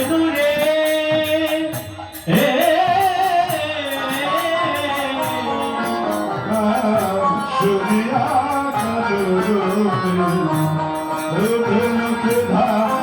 দূরে শুনিয়া মুখে ধার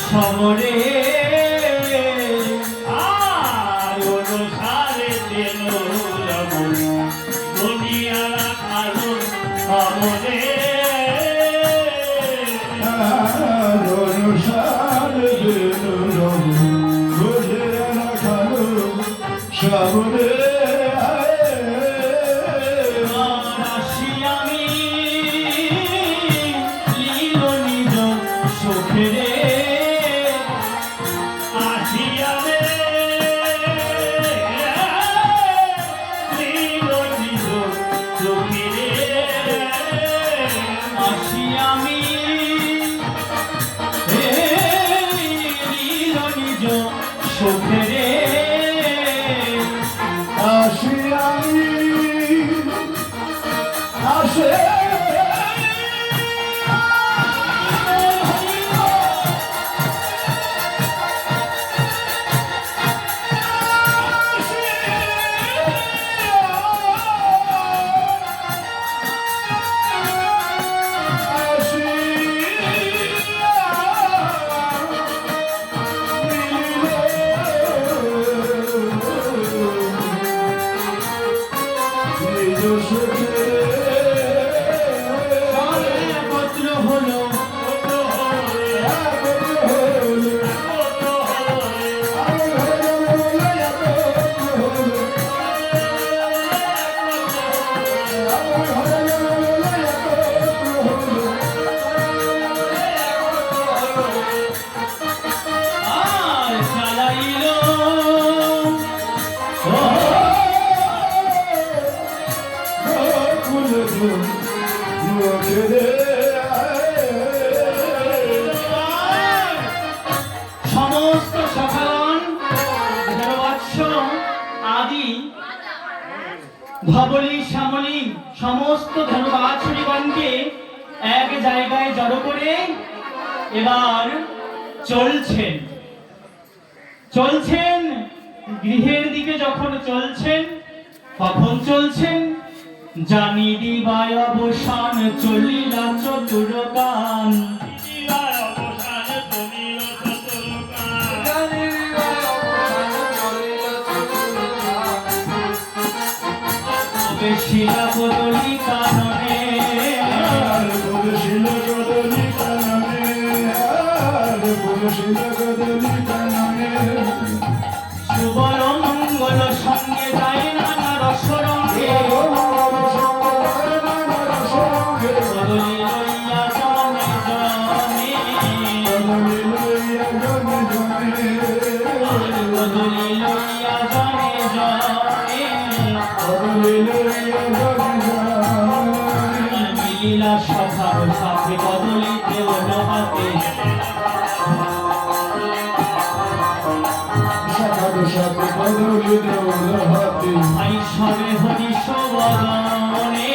খবরে আর অনুসারে দেন দুনিয়া রাখালো খবরে অনুসারে দুনিয়া রাখালো খবরে সমস্ত সখাগণ আদি ধবলি শ্যামলী সমস্ত ধনবাছুরীগণকে এক জায়গায় জড়ো করে এবার চলছেন গৃহের দিকে। যখন চলছেন কখন চলছেন? জানি দিবায় অবসান চলিলা চতুরকান, শিলা বদলি কাননে সুবল মঙ্গল সঙ্গে যায় নানা রসরঙ্গে, বদলি লইয়া জনে জনে, বদলি লইয়া জনে জনে। কদলি লইয়া জনে যায় মিলিলা সখার সাথে কদলি দেওল হাতে সাধু সাথে কদলি দেউল হাতে ভাই সবে হরি সবরণে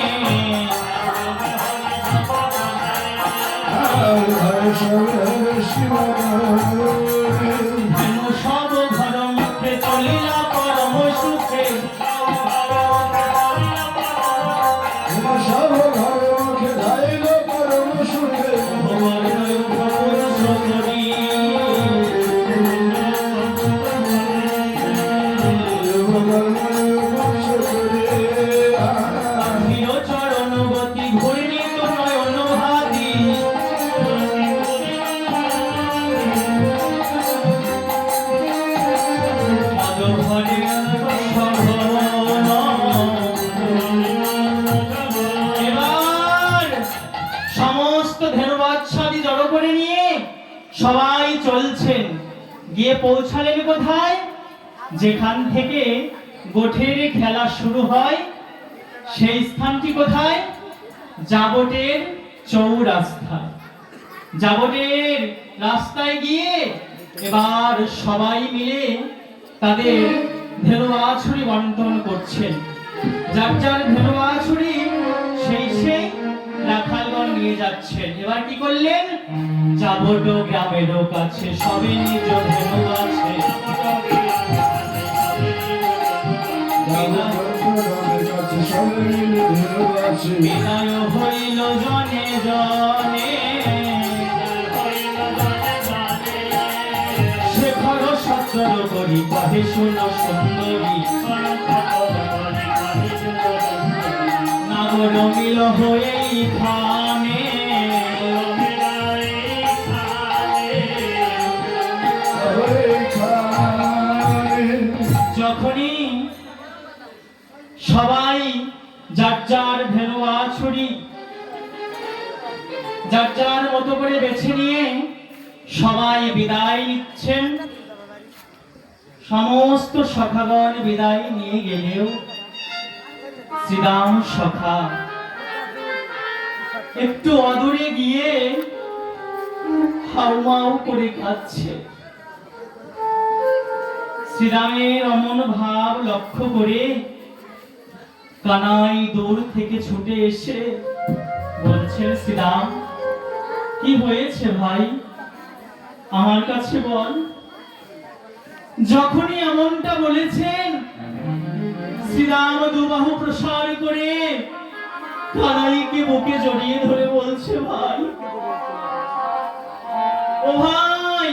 আর ভাই সবে শিবনে হেন সব ঘর মুখে চলিলা পরম সুখে সব ঘর মুখে ধাইল পরম সুখে ভগবান প্রভুর সতরি প্রিয় চরণ গতি ঘূর্ণিত নয়ন ভাতি পদভরে সভরণ। এবার সমস্ত ধেনুবাচ্ছাদি জড়ো করে নিয়ে সবাই চলছেন, গিয়ে পৌঁছালেন কোথায়? যেখান থেকে গোঠের খেলা শুরু হয় সেই স্থানটি কোথায়? জাবটের চৌরাস্তায়। জাবটের রাস্তায় গিয়ে এবার সবাই মিলে তাদের ধেনু বাছুরি বন্টন করছেন। যার যার ধেনু বাছুরি সেই রাখালগণ নিয়ে যাচ্ছেন। এবার কি করলেন? জাবট গ্রামেরও কাছে সবে নিজ ধেনু আছে। বিদায় হইল জনে জনে শেখর সত্তর করি কহে শুন সুন্দরী নাগর মিল হয়েই খানে যখনই সবাই যার যার ধেনু বাছুরি যার যার মতো করে বেছে নিয়ে সবাই বিদায় নিচ্ছেন। সমস্ত সখাগণ বিদায় নিয়ে গেলেও শ্রীরাম সখা একটু অদূরে গিয়ে হাউমাউ করে কাঁদছে। শ্রীরামের অমন ভাব লক্ষ্য করে কানাই দূর থেকে ছুটে এসে বলছেন, শ্রীরাম কি হয়েছে ভাই, আমার কাছে বল। যখনই এমনটা বলেছেন শ্রীরাম দুবাহু প্রসার করে কানাইকে বুকে জড়িয়ে ধরে বলছে, ভাই ও ভাই,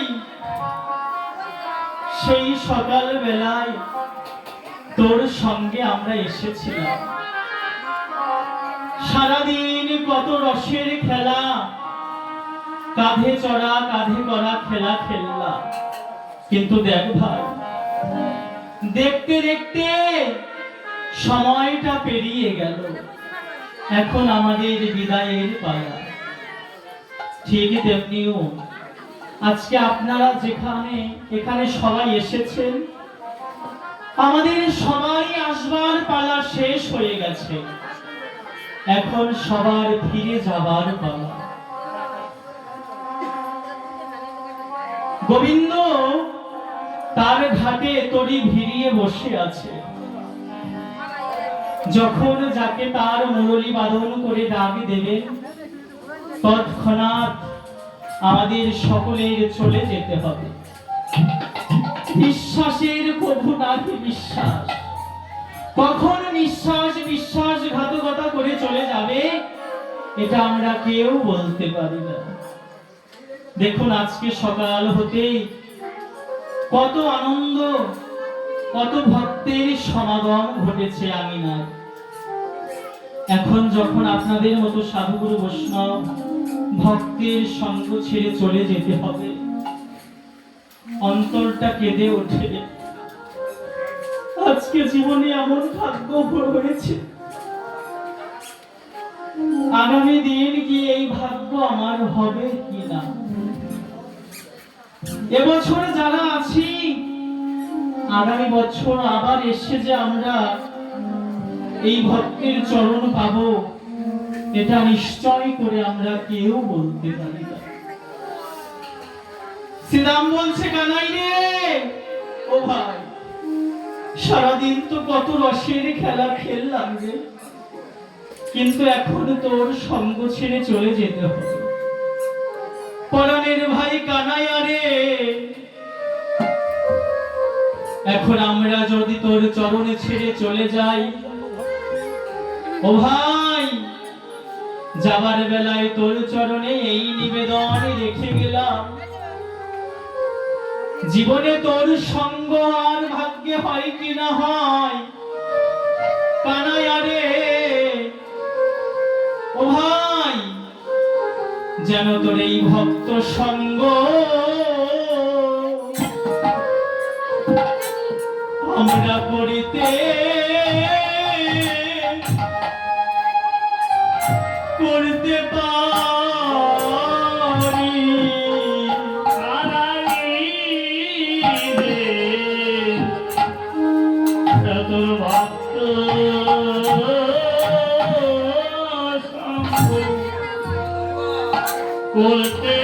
সেই সকাল বেলায় তোর সঙ্গে আমরা এসেছিলাম, সারাদিন কত রসের খেলা, কাঁধে চড়া কাঁধে করা খেলা খেললাম, কিন্তু দেখ ভাই, দেখতে দেখতে সময়টা পেরিয়ে গেল, এখন আমাদের বিদায়ের পালা। ঠিক তেমনিও আজকে আপনারা এখানে সবাই এসেছেন, আমাদের সবাই আসবার পালা শেষ হয়ে গেছে, এখন সবার ফিরে যাবার পালা। গোবিন্দ তার ঘাটে তরি ভিড়িয়ে বসে আছে। যখন যাকে তার মুরলী বাদন করে ডাক দেবেন, তৎক্ষণাৎ আমাদের সকলের চলে যেতে হবে। বিশ্বাসের প্রভু নাকি বিশ্বাস, কখন বিশ্বাসঘাতকতা করে চলে যাবে এটা আমরা কেউ বলতে পারি না। দেখুন আজকে সকাল হতে কত আনন্দ, কত ভক্তের সমাগম ঘটেছে আমিনার। এখন যখন আপনাদের মতো সাধুগুরু বৈষ্ণব ভক্তের সঙ্গ ছেড়ে চলে যেতে হবে, অন্তরটা কেঁদে ওঠে। আজকে জীবনে এমন ভাগ্য হয়েছে, আগামী দিন কি এই ভাগ্য আমার হবে কিনা। এবছর যারা আছি, আগামী বছর আবার এসে যে আমরা এই ভক্তের চরণ পাবো, এটা নিশ্চয় করে আমরা কেউ বলতে পারি না। শ্রীরাম বলছে, কানাই রে, ও ভাই, সারাদিন তো কত রসের খেলা খেললাম রে, কিন্তু এখন তোর সঙ্গ ছেড়ে চলে যেতে হবে। পরাণের ভাই কানাইয়া রে, এখন আমরা যদি তোর চরণে ছেড়ে চলে যাই, ও ভাই, যাবার বেলায় তোর চরণে এই নিবেদন রেখে গেলাম, জীবনে তোর সঙ্গ আর ভাগ্যে হয় কি না হয়। কানাইয়া রে, ও ভাই, যেন তোর এই ভক্ত সঙ্গ আমরা করিতে করতে পারি। তোর ভক্ত করতে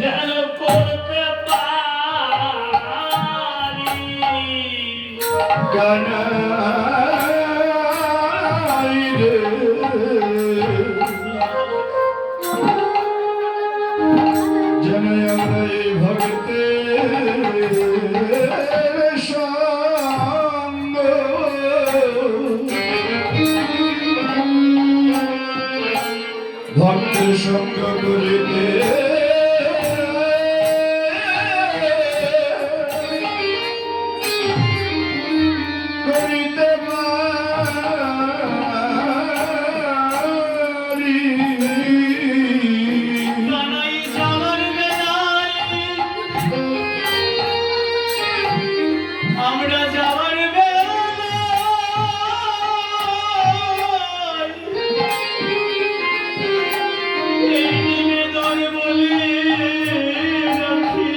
যেন করতে পারি। কানাই রে যেন আমরা এই ভক্তের সঙ্গ ভক্তের সঙ্গ করিতে করিতে পারি। কানাই যাওয়ার বেলায়, আমরা যাওয়ার বেলায় এই নিবেদন বলে রাখি,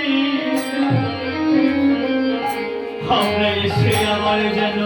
আমরা এসে আমার যেন